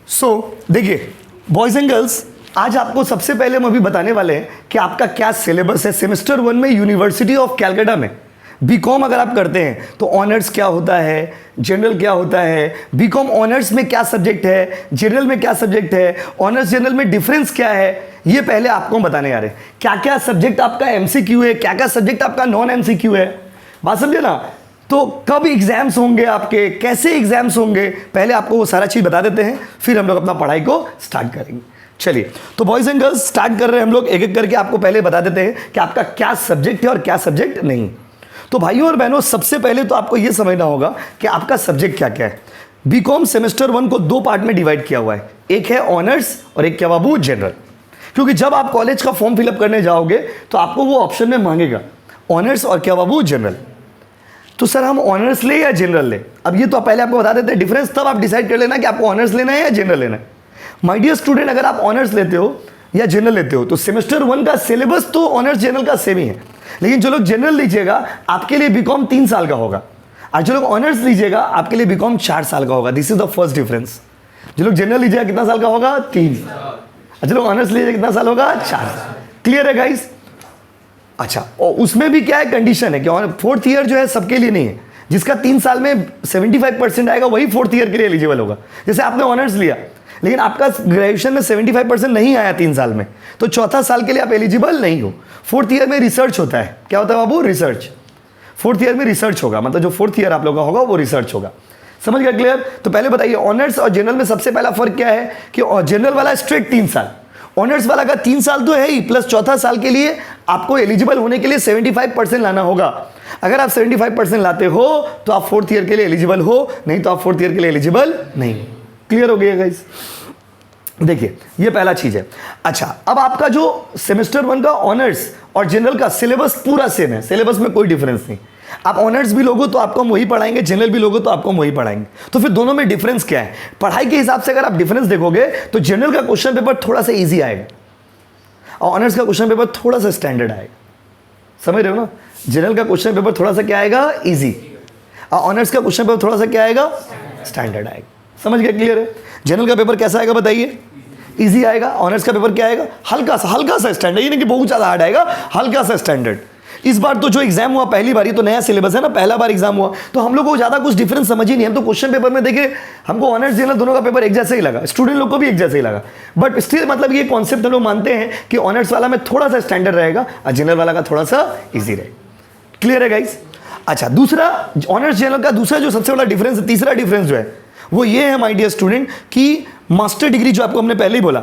देखिए boys and girls, आज आपको सबसे पहले हम अभी बताने वाले हैं कि आपका क्या सिलेबस है सेमेस्टर 1 में यूनिवर्सिटी ऑफ कैलकाटा में। बीकॉम अगर आप करते हैं तो ऑनर्स क्या होता है, जनरल क्या होता है, बीकॉम ऑनर्स में क्या सब्जेक्ट है, जनरल में क्या सब्जेक्ट है, ऑनर्स जनरल में डिफरेंस क्या है, ये पहले आपको बताने आ रहे हैं। क्या क्या सब्जेक्ट आपका एमसीक्यू है, क्या क्या सब्जेक्ट आपका नॉन एमसीक्यू है, बात समझे ना। तो कब एग्जाम्स होंगे आपके, कैसे एग्जाम्स होंगे, पहले आपको वो सारा चीज़ बता देते हैं, फिर हम लोग अपना पढ़ाई को स्टार्ट करेंगे। चलिए तो बॉयज़ एंड गर्ल्स स्टार्ट कर रहे हैं हम लोग, एक एक करके आपको पहले बता देते हैं कि आपका क्या सब्जेक्ट है और क्या सब्जेक्ट नहीं। तो भाइयों और बहनों, सबसे पहले तो आपको यह समझना होगा कि आपका सब्जेक्ट क्या क्या है। बीकॉम सेमेस्टर 1 को दो पार्ट में डिवाइड किया हुआ है, एक है ऑनर्स और एक क्या बाबू, जनरल। क्योंकि जब आप कॉलेज का फॉर्म फिलअप करने जाओगे तो आपको वो ऑप्शन में मांगेगा ऑनर्स और क्या बाबू, जनरल। तो सर हम ऑनर्स ले या जनरल ले, अब ये तो पहले आपको बता देते हैं डिफरेंस, तब आप डिसाइड कर लेना कि आपको ऑनर्स लेना है या जनरल लेना है। माय डियर स्टूडेंट, अगर आप ऑनर्स लेते हो या जनरल लेते हो तो सेमेस्टर 1 का सिलेबस तो ऑनर्स जनरल का सेम ही है, लेकिन जो लोग जनरल लीजिएगा आपके लिए बीकॉम 3 साल का होगा, और जो लोग ऑनर्स लीजिएगा आपके लिए बीकॉम 4 साल का होगा। This is the first difference. जो लोग जनरल लीजिएगा कितना साल का होगा, 3। और जो लोग ऑनर्स लीजिएगा कितना साल होगा, 4। क्लियर है गाइस? अच्छा, और उसमें भी क्या है, कंडीशन है कि 4th ईयर जो है सबके लिए नहीं है। जिसका 3 साल में 75% आएगा वही 4th ईयर के लिए एलिजिबल होगा। जैसे आपने ऑनर्स लिया लेकिन आपका ग्रेजुएशन में 75% नहीं आया 3 साल में, तो चौथा साल के लिए आप एलिजिबल नहीं हो। 4th ईयर में रिसर्च होता है, क्या होता है बाबू, रिसर्च। 4th ईयर में रिसर्च होगा, मतलब जो 4th ईयर आप लोगों का होगा वो रिसर्च होगा। समझ गया? क्लियर? तो पहले बताइए ऑनर्स और जनरल में सबसे पहला फर्क क्या है कि जनरल वाला स्ट्रेट 3 साल, ऑनर्स वाला का 3 साल तो है ही, प्लस चौथा साल के लिए आपको एलिजिबल होने के लिए 75% लाना होगा। अगर आप 75% लाते हो तो आप 4th ईयर के लिए एलिजिबल हो, नहीं तो आप 4th ईयर के लिए एलिजिबल नहीं। क्लियर हो गया गाइस? देखिए ये पहला चीज है। अच्छा, अब आपका जो सेमेस्टर 1 का ऑनर्स और जनरल का सिलेबस पूरा सेम है, सिलेबस में कोई डिफरेंस नहीं। आप ऑनर्स भी लोगो तो आपको हम वही पढ़ाएंगे, जनरल भी लोगो तो आपको हम वही पढ़ाएंगे। तो फिर दोनों में डिफरेंस क्या है? पढ़ाई के हिसाब से अगर आप डिफरेंस देखोगे तो जनरल का क्वेश्चन पेपर थोड़ा सा ईजी आएगा और ऑनर्स का क्वेश्चन पेपर थोड़ा सा स्टैंडर्ड आएगा। समझ रहे हो ना? जनरल का क्वेश्चन पेपर थोड़ा सा क्या आएगा, ईजी, और ऑनर्स का क्वेश्चन पेपर थोड़ा सा क्या आएगा, स्टैंडर्ड आएगा। समझ गया? क्लियर है? जनरल का पेपर कैसा आएगा बताइए, इजी आएगा। ऑनर्स का पेपर क्या आएगा, हल्का सा स्टैंडर्ड, ये नहीं कि बहुत ज़्यादा हार्ड आएगा, हल्का सा स्टैंडर्ड। इस बार तो जो एग्जाम हुआ पहली बार, ये तो नया सिलेबस है ना, पहला बार एग्जाम हुआ, तो हम लोग को ज़्यादा कुछ डिफरेंस समझ ही नहीं। हम तो क्वेश्चन पेपर में देखे, हमको ऑनर्स जनरल दोनों का पेपर एक जैसे ही लगा, स्टूडेंट लोग को भी एक जैसे ही लगा, बट स्टिल मतलब ये कॉन्सेप्ट हम लोग मानते हैं कि ऑनर्स वाला में थोड़ा सा स्टैंडर्ड रहेगा और जनरल वाला का थोड़ा सा ईजी रहेगा। क्लियर है गाइस? अच्छा, दूसरा ऑनर्स जनरल का दूसरा जो सबसे बड़ा डिफरेंस है, तीसरा डिफरेंस जो है वो ये है माय डियर स्टूडेंट कि मास्टर डिग्री, जो आपको हमने पहले ही बोला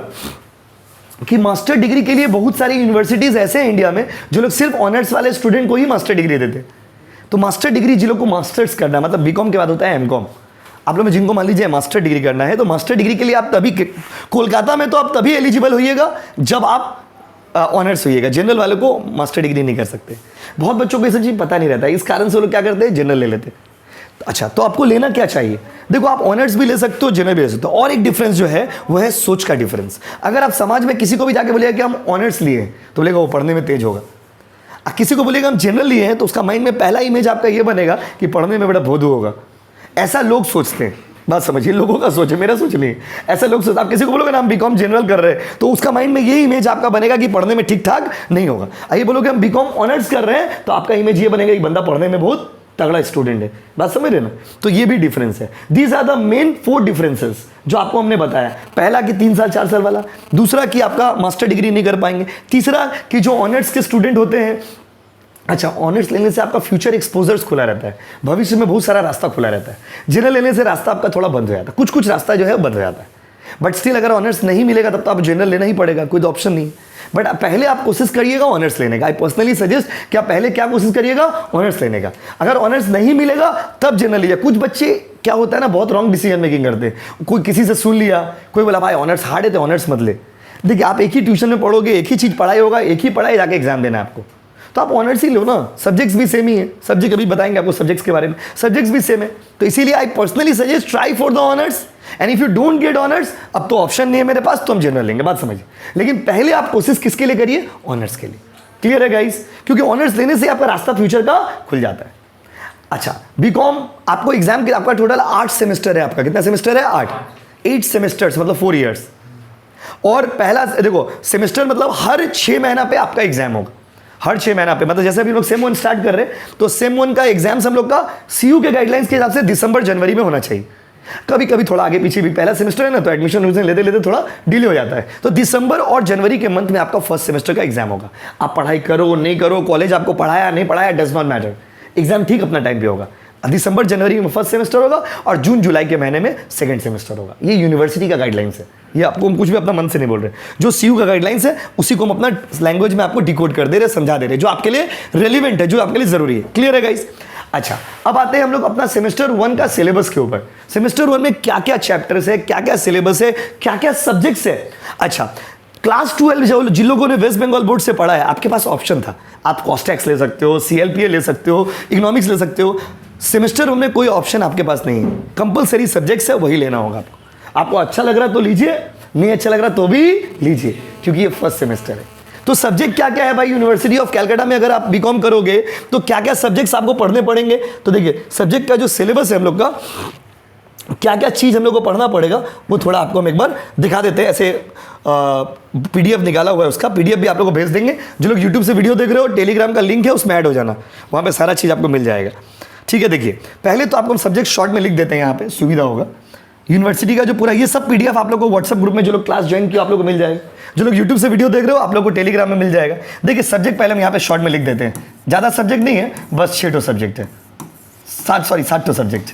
कि मास्टर डिग्री के लिए बहुत सारी यूनिवर्सिटीज़ ऐसे हैं इंडिया में जो लोग सिर्फ ऑनर्स वाले स्टूडेंट को ही मास्टर डिग्री देते हैं। तो मास्टर डिग्री जिन लोग को मास्टर्स करना है, मतलब बीकॉम के बाद होता है एमकॉम, आप लोग में जिनको मान लीजिए मास्टर डिग्री करना है, तो मास्टर डिग्री के लिए आप तभी, कोलकाता में तो आप तभी एलिजिबल होइएगा जब आप ऑनर्स होइएगा। जनरल वाले को मास्टर डिग्री नहीं कर सकते। बहुत बच्चों को ये सब चीज़ पता नहीं रहता है, इस कारण से वो लोग क्या करते हैं, जनरल ले लेते हैं। अच्छा, तो आपको लेना क्या चाहिए? देखो, आप ऑनर्स भी ले सकते हो, जनरल भी ले सकते हो। और एक डिफरेंस जो है वो है सोच का डिफरेंस। अगर आप समाज में किसी को भी जाके बोलिएगा कि हम ऑनर्स लिए हैं तो बोलेगा वो पढ़ने में तेज होगा, और किसी को बोलेगा हम जनरल लिए हैं तो उसका माइंड में पहला इमेज आपका ये बनेगा कि पढ़ने में बड़ा भोदू होगा। ऐसा लोग सोचते हैं, बात समझिए, लोगों का सोच है, मेरा सोच नहीं है। ऐसा लोग सोचते, आप किसी को बोलोगे ना हम बीकॉम जनरल कर रहे हैं तो उसका माइंड में ये इमेज आपका बनेगा कि पढ़ने में ठीक ठाक नहीं होगा। आइए बोलोगे हम बीकॉम ऑनर्स कर रहे हैं तो आपका इमेज ये बनेगा कि बंदा पढ़ने में बहुत तगड़ा स्टूडेंट है। बात समझ रहे ना? तो ये भी डिफरेंस है। These are the main 4 differences जो आपको हमने बताया। पहला कि 3 साल 4 साल वाला, दूसरा कि आपका मास्टर डिग्री नहीं कर पाएंगे, तीसरा कि जो ऑनर्स के स्टूडेंट होते हैं, अच्छा ऑनर्स लेने से आपका फ्यूचर एक्सपोजर्स खुला रहता है, भविष्य में बहुत सारा रास्ता खुला रहता है। जनरल लेने से रास्ता आपका थोड़ा बंद हो जाता है, कुछ रास्ता जो है बंद हो जाता है। बट स्टिल अगर ऑनर्स नहीं मिलेगा तब तो आप जनरल लेना ही पड़ेगा, कोई तो ऑप्शन नहीं। बट पहले आप कोशिश करिएगा ऑनर्स लेने का। आई पर्सनली सजेस्ट कि आप पहले क्या कोशिश करिएगा, ऑनर्स लेने का। अगर ऑनर्स नहीं मिलेगा तब जनरल लीजिए। कुछ बच्चे क्या होता है ना, बहुत रॉन्ग डिसीजन मेकिंग करते हैं। कोई किसी से सुन लिया, कोई बोला भाई ऑनर्स हार्ड है तो ऑनर्स मत ले। देखिए, आप एक ही ट्यूशन में पढ़ोगे, एक ही चीज़ पढ़ाई होगा, एक ही पढ़ाई जाके एग्जाम देना है आपको, तो आप ऑनर्स ही लो ना। सब्जेक्ट्स भी सेम ही है, सब्जेक्ट अभी बताएंगे आपको सब्जेक्ट्स के बारे में, सब्जेक्ट्स भी सेम है। तो इसीलिए I personally suggest try for the honours, and if you don't get honours, अब तो ऑप्शन नहीं है मेरे पास तो हम जनरल लेंगे, बात समझिए। लेकिन पहले आप कोशिश किसके लिए करिए, ऑनर्स के लिए। क्लियर है गाइस? क्योंकि ऑनर्स लेने से आपका रास्ता फ्यूचर का खुल जाता है। अच्छा, बीकॉम आपको एग्जाम के, आपका टोटल 8 सेमेस्टर है। आपका कितना सेमेस्टर है? 8। 8 सेमेस्टर्स मतलब 4 ईयर्स। और पहला देखो सेमेस्टर मतलब हर 6 महीना पे आपका एग्जाम होगा, हर 6 महीना पे। मतलब जैसे अभी लोग सेम 1 स्टार्ट कर रहे हैं तो सेम 1 का एग्जाम्स हम लोग का सीयू के गाइडलाइंस के हिसाब से दिसंबर जनवरी में होना चाहिए। कभी कभी थोड़ा आगे पीछे भी, पहला सेमेस्टर है ना तो एडमिशन लेते लेते थोड़ा डिले हो जाता है। तो दिसंबर और जनवरी के मंथ में आपका फर्स्ट सेमेस्टर का एग्जाम होगा। आप पढ़ाई करो नहीं करो, कॉलेज आपको पढ़ाया नहीं पढ़ाया, डज नॉट मैटर, एग्जाम ठीक अपना टाइम पे होगा। दिसंबर जनवरी में फर्स्ट सेमेस्टर होगा और जून जुलाई के महीने में सेकंड सेमेस्टर होगा। ये यूनिवर्सिटी का गाइडलाइंस है, ये आपको हम कुछ भी अपना मन से नहीं बोल रहे। जो सीयू का गाइडलाइंस है उसी को हम अपना लैंग्वेज में आपको डिकोड कर दे रहे, समझा दे रहे, जो आपके लिए रेलिवेंट है, जो आपके लिए जरूरी है। क्लियर है गाइस? अच्छा, अब आते हैं हम लोग अपना सेमेस्टर 1 का सिलेबस के ऊपर। सेमेस्टर 1 में क्या क्या चैप्टर्स है, क्या क्या सिलेबस है, क्या क्या सब्जेक्ट्स है। अच्छा, क्लास 12 जिन लोगों ने वेस्ट बंगाल बोर्ड से पढ़ा है, आपके पास ऑप्शन था, आप कॉस्टैक्स ले सकते हो, CLPA ले सकते हो, इकोनॉमिक्स ले सकते हो। सेमेस्टर 1 में कोई ऑप्शन आपके पास नहीं है, कंपलसरी सब्जेक्ट्स है, वही लेना होगा आपको। आपको अच्छा लग रहा तो लीजिए, नहीं अच्छा लग रहा तो भी लीजिए, क्योंकि ये फर्स्ट सेमेस्टर है। तो सब्जेक्ट क्या क्या है भाई? यूनिवर्सिटी ऑफ कैलकाटा में अगर आप बीकॉम करोगे तो क्या क्या सब्जेक्ट्स आपको पढ़ने पड़ेंगे? तो देखिए सब्जेक्ट का जो सिलेबस है हम लोग का, क्या क्या चीज़ हम लोग को पढ़ना पड़ेगा वो थोड़ा आपको हम एक बार दिखा देते हैं। ऐसे PDF निकाला हुआ है, उसका PDF भी आप लोग को भेज देंगे। जो लोग YouTube से वीडियो देख रहे हो, टेलीग्राम का लिंक है, उसमें ऐड हो जाना, वहाँ पे सारा चीज़ आपको मिल जाएगा। ठीक है, देखिए पहले तो आपको हम सब्जेक्ट शॉर्ट में लिख देते हैं, यहाँ पे सुविधा होगा। यूनिवर्सिटी का जो पूरा ये सब PDF आप लोग को व्हाट्सएप ग्रुप में जो लोग क्लास ज्वाइन किया आप लोग को मिल जाएगा। जो लोग YouTube से वीडियो देख रहे हो आप लोग को टेलीग्राम में मिल जाएगा। देखिए सब्जेक्ट पहले हम यहाँ पे शॉर्ट में लिख देते हैं, ज़्यादा सब्जेक्ट नहीं है, बस 6 सब्जेक्ट है, 7 सब्जेक्ट।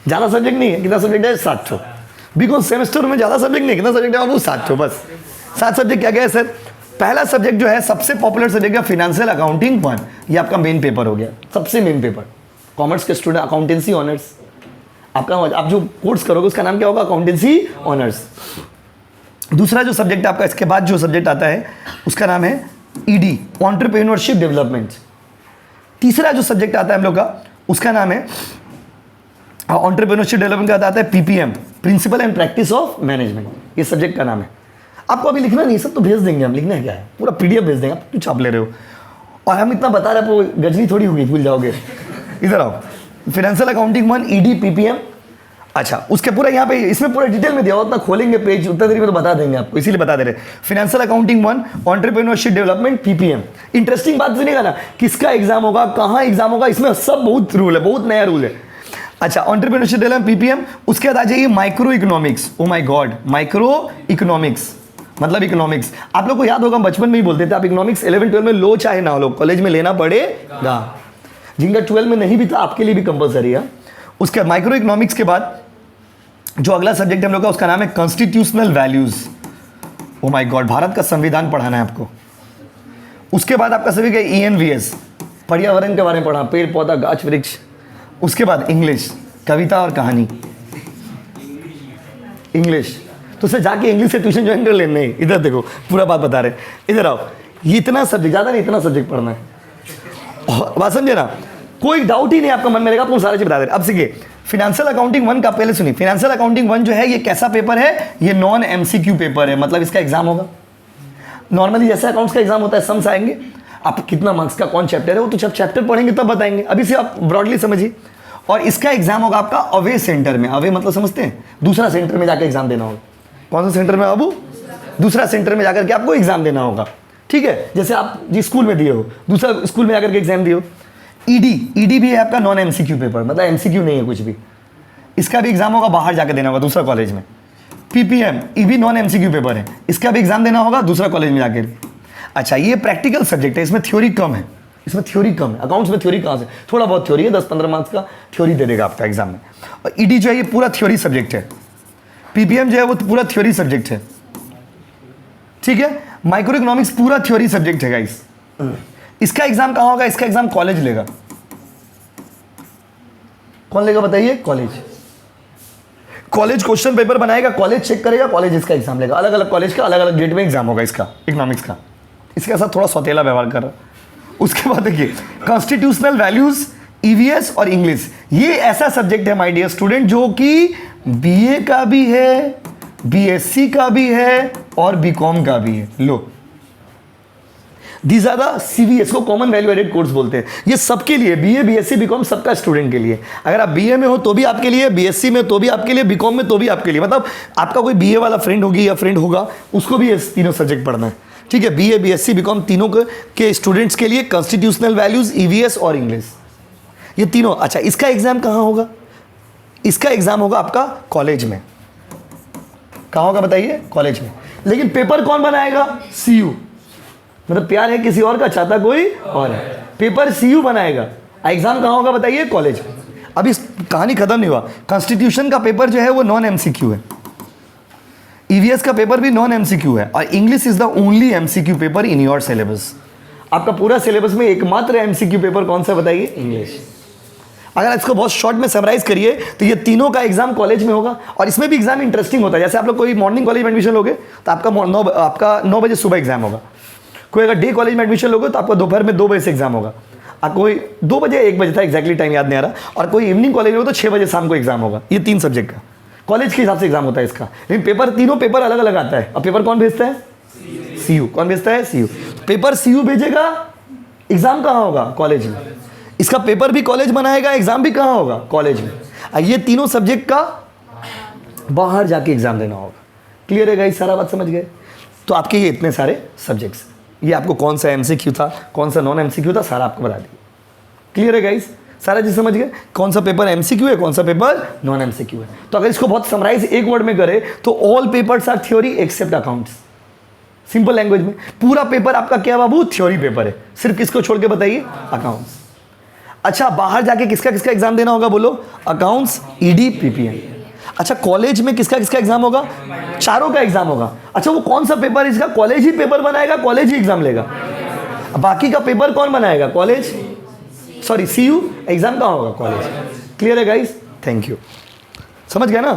ज़्यादा सब्जेक्ट नहीं है, कितना सब्जेक्ट है? 7 बिकॉज सेमेस्टर में ज़्यादा सब्जेक्ट नहीं, कितना सब्जेक्ट है? वो 7 बस। 7 सब्जेक्ट क्या क्या है सर? पहला सब्जेक्ट जो है सबसे पॉपुलर सब्जेक्ट है फिनेंशियल अकाउंटिंग 1, ये आपका मेन पेपर हो गया, सबसे मेन पेपर। कॉमर्स के स्टूडेंट अकाउंटेंसी ऑनर्स, आपका आप जो कोर्स करोगे उसका नाम क्या होगा? Accountancy honours. दूसरा जो सब्जेक्ट आपका इसके बाद जो सब्जेक्ट आता है उसका नाम है ED, एंटरप्रेन्योरशिप डेवलपमेंट। तीसरा जो सब्जेक्ट आता है हम लोग का उसका नाम है एंटरप्रेन्योरशिप डेवलपमेंट का आता है PPM, principle and practice of management, ये सब्जेक्ट का नाम है। आपको अभी लिखना नहीं, सब तो भेज देंगे हम, लिखना है क्या है? पूरा PDF भेज देंगे, आप क्यों छाप ले रहे हो? और हम इतना बता रहे हैं, आपको गजनी थोड़ी होगी, भूल जाओगे। इधर आओ, फाइनेंशियल अकाउंटिंग 1 ED PPM। अच्छा, उसके पूरा यहाँ पे इसमें पूरा डिटेल में दिया हुआ, उतना खोलेंगे पेज उतना देरी में तो बता देंगे आपको, इसीलिए बता दे रहे। Financial accounting 1 entrepreneurship development PPM। Interesting बात सुनिएगा ना, किसका एग्जाम होगा, कहाँ एग्जाम होगा, इसमें सब बहुत रूल है, बहुत नया रूल है। अच्छा, एंटरप्रेन्योरशिप डेवलपमेंट PPM। उसके बाद आ जाइए micro economics. Oh my God, micro economics मतलब इकोनॉमिक्स। आप लोग को याद होगा बचपन में ही बोलते थे, आप इकोनॉमिक्स 11-12 में लो चाहे ना हो, लोग कॉलेज में लेना पड़ेगा। जिनका 12 में नहीं भी था आपके लिए भी कंपलसरी है। उसके माइक्रो इकोनॉमिक्स के बाद जो अगला सब्जेक्ट हम लोग का उसका नाम है constitutional values. Oh my God, Bharat का संविधान पढ़ाना है आपको। उसके बाद आपका सभी का ENVS, पर्यावरण के बारे में पढ़ा, पेड़ पौधा गाछ वृक्ष। उसके बाद इंग्लिश, कविता और कहानी। इंग्लिश तो उसे जाके इंग्लिश से ट्यूशन ज्वाइन कर लेना है। इधर देखो पूरा बात बता रहे, इधर आओ। ये इतना सब्जेक्ट, ज़्यादा नहीं, इतना सब्जेक्ट पढ़ना है, बात समझे ना? कोई डाउट ही नहीं आपका मन में रहेगा, आपको सारा चीज बता दे रहे। अब सीखिए फाइनेंशियल अकाउंटिंग 1 का, पहले सुनिए। फाइनेंशियल अकाउंटिंग 1 जो है ये कैसा पेपर है? ये नॉन MCQ पेपर है, मतलब इसका एग्जाम होगा नॉर्मली जैसे अकाउंट्स का एग्जाम होता है, सम्स आएंगे। आप कितना मार्क्स का कौन चैप्टर है वो तो जब चैप्टर पढ़ेंगे तब बताएंगे, अभी से आप ब्रॉडली समझिए। और इसका एग्जाम होगा आपका अवे सेंटर में। अवे मतलब समझते हैं? दूसरा सेंटर में जाकर एग्जाम देना होगा। कौन सा सेंटर में? अब दूसरा सेंटर में जाकर के आपको एग्जाम देना होगा। ठीक है, जैसे आप जिस स्कूल में दिए हो दूसरा स्कूल में जाकर के एग्जाम दिए हो। ED भी है आपका नॉन MCQ पेपर, मतलब MCQ नहीं है कुछ भी। इसका भी एग्जाम होगा बाहर जाकर देना होगा दूसरा कॉलेज में। PPM ये भी नॉन MCQ पेपर है, इसका भी एग्जाम देना होगा दूसरा कॉलेज में जाकर। अच्छा, ये प्रैक्टिकल सब्जेक्ट है, इसमें थ्योरी कम है, इसमें थ्योरी कम है। अकाउंट्स में थ्योरी कहाँ से? थोड़ा बहुत थ्योरी है, 10-15 मार्क्स का थ्योरी दे देगा आपका एग्जाम में। और ED जो है ये पूरा थ्योरी सब्जेक्ट है। PPM जो है वो पूरा थ्योरी सब्जेक्ट है। ठीक है, माइक्रो इकोनॉमिक्स पूरा थ्योरी सब्जेक्ट है गाइस। इसका एग्जाम कहाँ होगा? इसका एग्जाम कॉलेज लेगा। कौन लेगा बताइए? कॉलेज। कॉलेज क्वेश्चन पेपर बनाएगा, कॉलेज चेक करेगा, कॉलेज इसका एग्जाम लेगा। अलग अलग कॉलेज का अलग अलग डेट में एग्जाम होगा इसका इकोनॉमिक्स का। इसके साथ थोड़ा सौतेला व्यवहार कर रहा। उसके बाद देखिए कॉन्स्टिट्यूशनल वैल्यूज, EVS और इंग्लिश। ये ऐसा सब्जेक्ट है माय डियर स्टूडेंट जो कि BA का भी है, BSc का भी है और BCom का भी है। लो, दीज आर द CVS को कॉमन वैल्यू एडेड कोर्स बोलते हैं। ये सबके लिए, BA BSc BCom सबका स्टूडेंट के लिए। अगर आप BA में हो तो भी आपके लिए, BSc में तो भी आपके लिए, BCom में तो भी आपके लिए। मतलब आपका कोई BA वाला फ्रेंड होगी या फ्रेंड होगा, उसको भी ये तीनों सब्जेक्ट पढ़ना है, ठीक है। BA BSc BCom तीनों के स्टूडेंट्स के लिए कॉन्स्टिट्यूशनल वैल्यूज, EVS और इंग्लिश, ये तीनों। अच्छा, इसका एग्जाम कहाँ होगा? इसका एग्जाम होगा आपका कॉलेज में। कहाँ होगा बताइए? कॉलेज में। लेकिन पेपर कौन बनाएगा? CU। मतलब प्यार है किसी और का, चाहता कोई और है। पेपर CU बनाएगा। एग्जाम कहाँ होगा बताइए? कॉलेज में। अभी कहानी खत्म नहीं हुआ। कॉन्स्टिट्यूशन का पेपर जो है वो नॉन MCQ है, EVS का पेपर भी नॉन MCQ है, और English is the only MCQ paper in your syllabus. आपका पूरा सिलेबस में एकमात्र MCQ पेपर कौन सा बताइए? इंग्लिश। अगर इसको बहुत शॉर्ट में समराइज करिए तो ये तीनों का एग्जाम कॉलेज में होगा, और इसमें भी एग्जाम इंटरेस्टिंग होता है। जैसे आप लोग कोई मॉर्निंग कॉलेज में एडमिशन लोगे तो आपका 9 बजे सुबह एग्जाम होगा। कोई अगर डे कॉलेज में एडमिशन लोगे तो आपका दोपहर में 2 बजे से एग्जाम होगा। आप कोई 2 बजे 1 बजे था, एग्जैक्टली टाइम याद नहीं आ रहा। और कोई इवनिंग कॉलेज में हो तो 6 बजे शाम को एग्जाम होगा। ये 3 सब्जेक्ट का कॉलेज के हिसाब से एग्जाम होता है इसका। लेकिन पेपर, तीनों पेपर अलग अलग आता है। और पेपर कौन भेजता है? CU। कौन भेजता है? CU। पेपर CU भेजेगा, एग्जाम कहाँ होगा? कॉलेज में। इसका पेपर भी कॉलेज बनाएगा, एग्जाम भी कहाँ होगा? कॉलेज में। ये तीनों सब्जेक्ट का बाहर जाके एग्जाम देना होगा। क्लियर है गाइस? सारा बात समझ गए? तो आपके ये इतने सारे सब्जेक्ट्स, ये आपको कौन सा MCQ था, कौन सा नॉन MCQ था, सारा आपको बता दिया। क्लियर है गाइस? सारा चीज समझ गए? कौन सा पेपर MCQ है, कौन सा पेपर नॉन MCQ है। तो अगर इसको बहुत समराइज एक वर्ड में करें तो all papers are theory except accounts. Simple language में पूरा पेपर आपका क्या बाबू? थ्योरी पेपर है। सिर्फ किसको छोड़ के बताइए? अकाउंट्स। अच्छा, बाहर जाके किसका किसका एग्जाम देना होगा बोलो? Accounts, ED, PPM। अच्छा, कॉलेज में किसका किसका एग्जाम होगा? चारों का एग्जाम होगा। अच्छा, वो कौन सा पेपर है इसका? कॉलेज ही पेपर बनाएगा, कॉलेज ही एग्जाम लेगा। बाकी का पेपर कौन बनाएगा? College, sorry CU। एग्जाम कहाँ होगा? कॉलेज। क्लियर है गाइस? Thank you. समझ गया ना?